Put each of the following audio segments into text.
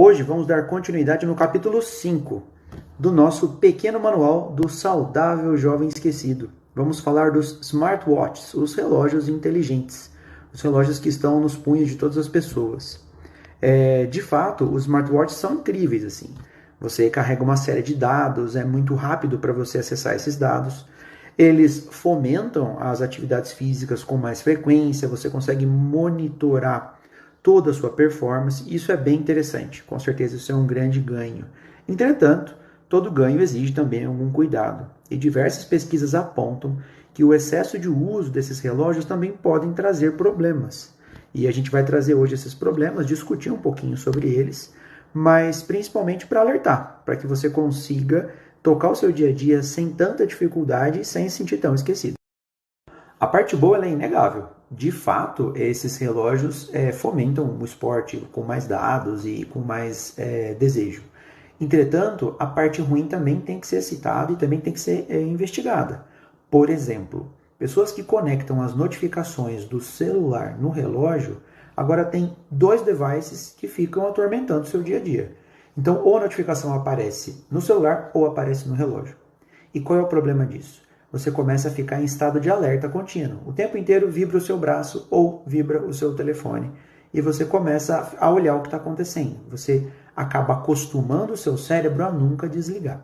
Hoje vamos dar continuidade no capítulo 5 do nosso pequeno manual do saudável jovem esquecido. Vamos falar dos smartwatches, os relógios inteligentes, os relógios que estão nos punhos de todas as pessoas. De fato, os smartwatches são incríveis assim. Você carrega uma série de dados, é muito rápido para você acessar esses dados. Eles fomentam as atividades físicas com mais frequência, você consegue monitorar toda a sua performance. Isso é bem interessante, com certeza isso é um grande ganho. Entretanto, todo ganho exige também algum cuidado, e diversas pesquisas apontam que o excesso de uso desses relógios também podem trazer problemas. E a gente vai trazer hoje esses problemas, discutir um pouquinho sobre eles, mas principalmente para alertar, para que você consiga tocar o seu dia a dia sem tanta dificuldade e sem se sentir tão esquecido. A parte boa ela é inegável. De fato, esses relógios fomentam o esporte com mais dados e com mais desejo. Entretanto, a parte ruim também tem que ser citada e também tem que ser investigada. Por exemplo, pessoas que conectam as notificações do celular no relógio, agora tem dois devices que ficam atormentando o seu dia a dia. Então, ou a notificação aparece no celular ou aparece no relógio. E qual é o problema disso? Você começa a ficar em estado de alerta contínuo. O tempo inteiro vibra o seu braço ou vibra o seu telefone. E você começa a olhar o que está acontecendo. Você acaba acostumando o seu cérebro a nunca desligar.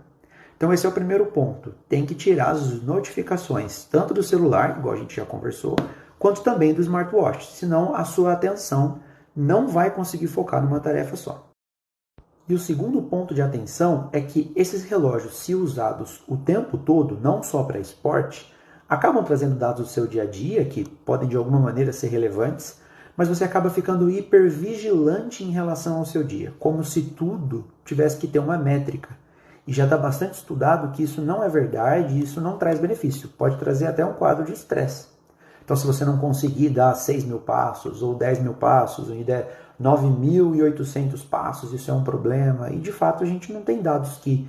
Então esse é o primeiro ponto. Tem que tirar as notificações, tanto do celular, igual a gente já conversou, quanto também do smartwatch. Senão a sua atenção não vai conseguir focar numa tarefa só. E o segundo ponto de atenção é que esses relógios, se usados o tempo todo, não só para esporte, acabam trazendo dados do seu dia a dia, que podem de alguma maneira ser relevantes, mas você acaba ficando hipervigilante em relação ao seu dia, como se tudo tivesse que ter uma métrica. E já está bastante estudado que isso não é verdade e isso não traz benefício, pode trazer até um quadro de estresse. Então, se você não conseguir dar 6.000 passos, ou 10.000 passos, ou 9.800 passos, isso é um problema. E, de fato, a gente não tem dados que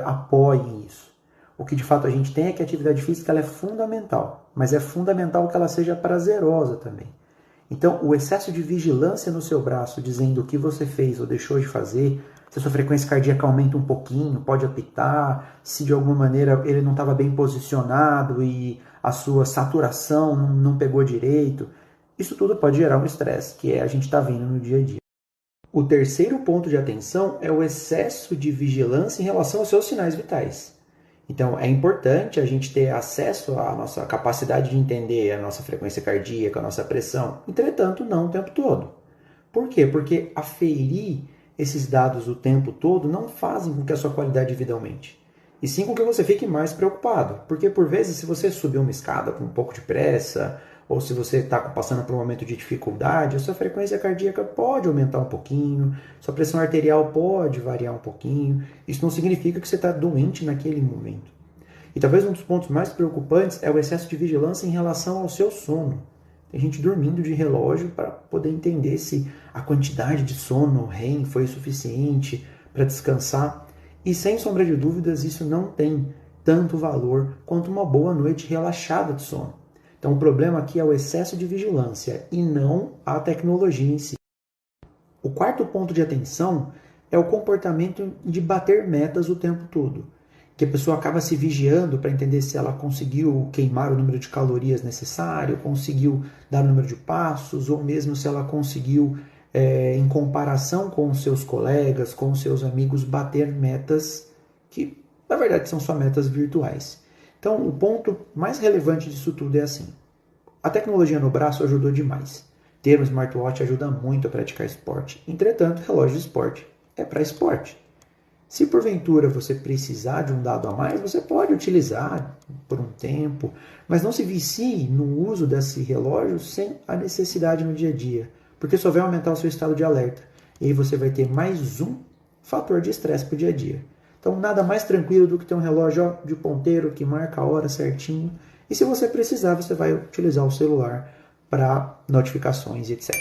apoiem isso. O que, de fato, a gente tem é que a atividade física ela é fundamental. Mas é fundamental que ela seja prazerosa também. Então, o excesso de vigilância no seu braço, dizendo o que você fez ou deixou de fazer, se a sua frequência cardíaca aumenta um pouquinho, pode apitar, se de alguma maneira ele não estava bem posicionado e a sua saturação não pegou direito, isso tudo pode gerar um estresse, que a gente está vendo no dia a dia. O terceiro ponto de atenção é o excesso de vigilância em relação aos seus sinais vitais. Então, é importante a gente ter acesso à nossa capacidade de entender a nossa frequência cardíaca, a nossa pressão, entretanto, não o tempo todo. Por quê? Porque aferir esses dados o tempo todo não fazem com que a sua qualidade de vida aumente. E sim com que você fique mais preocupado. Porque, por vezes, se você subir uma escada com um pouco de pressa, ou se você está passando por um momento de dificuldade, a sua frequência cardíaca pode aumentar um pouquinho, sua pressão arterial pode variar um pouquinho. Isso não significa que você está doente naquele momento. E talvez um dos pontos mais preocupantes é o excesso de vigilância em relação ao seu sono. Tem gente dormindo de relógio para poder entender se a quantidade de sono REM foi suficiente para descansar. E sem sombra de dúvidas, isso não tem tanto valor quanto uma boa noite relaxada de sono. Então o problema aqui é o excesso de vigilância e não a tecnologia em si. O quarto ponto de atenção é o comportamento de bater metas o tempo todo. Que a pessoa acaba se vigiando para entender se ela conseguiu queimar o número de calorias necessário, conseguiu dar o número de passos, ou mesmo se ela conseguiu, em comparação com os seus colegas, com os seus amigos, bater metas que, na verdade, são só metas virtuais. Então, o ponto mais relevante disso tudo é assim. A tecnologia no braço ajudou demais. Ter um smartwatch ajuda muito a praticar esporte. Entretanto, relógio de esporte é para esporte. Se porventura você precisar de um dado a mais, você pode utilizar por um tempo, mas não se vicie no uso desse relógio sem a necessidade no dia a dia, porque só vai aumentar o seu estado de alerta. E aí você vai ter mais um fator de estresse para o dia a dia. Então, nada mais tranquilo do que ter um relógio de ponteiro que marca a hora certinho. E se você precisar, você vai utilizar o celular para notificações e etc.